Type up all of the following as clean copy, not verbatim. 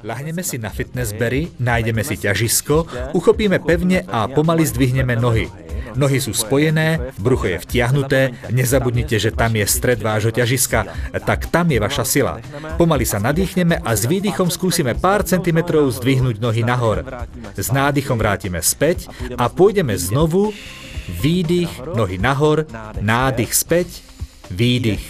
Ľahneme si na fitnessbery, nájdeme si ťažisko, uchopíme pevne a pomaly zdvihneme nohy. Nohy sú spojené, brucho je vtiahnuté, nezabudnite, že tam je stred vášho ťažiska, tak tam je vaša sila. Pomaly sa nadýchneme a s výdychom skúsime pár centimetrov zdvihnúť nohy nahor. S nádychom vrátime späť a pôjdeme znovu, výdych, nohy nahor, nádych späť, výdych.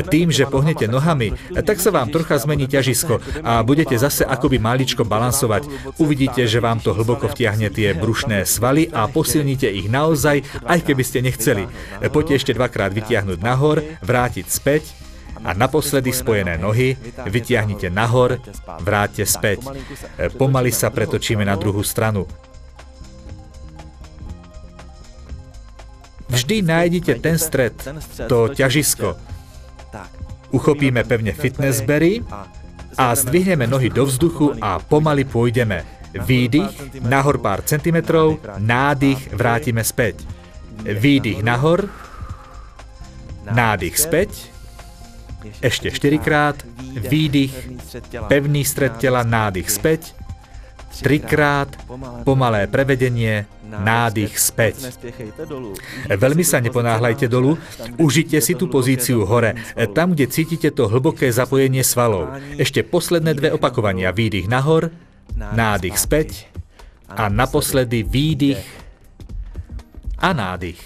Tým, že pohnete nohami, tak sa vám trocha zmení ťažisko a budete zase akoby maličko balansovať. Uvidíte, že vám to hlboko vtiahne tie brušné svaly a posilníte ich naozaj, aj keby ste nechceli. Poďte ešte dvakrát vytiahnuť nahor, vrátiť späť a naposledy spojené nohy vytiahnite nahor, vráťte späť. Pomaly sa pretočíme na druhú stranu. Vždy nájdite ten stred, to ťažisko. Uchopíme pevne fitnessbery a zdvihneme nohy do vzduchu a pomaly pôjdeme. Výdych, nahor pár centimetrov, nádych, vrátime späť. Výdych nahor, nádych späť, ešte 4-krát, výdych, pevný stred tela, nádych späť, 3-krát, pomalé prevedenie, nádych späť. Veľmi sa neponáhľajte dolu, užite si tú pozíciu hore, tam, kde cítite to hlboké zapojenie svalov. Ešte posledné 2 opakovania, výdych nahor, nádych späť a naposledy výdych a nádych.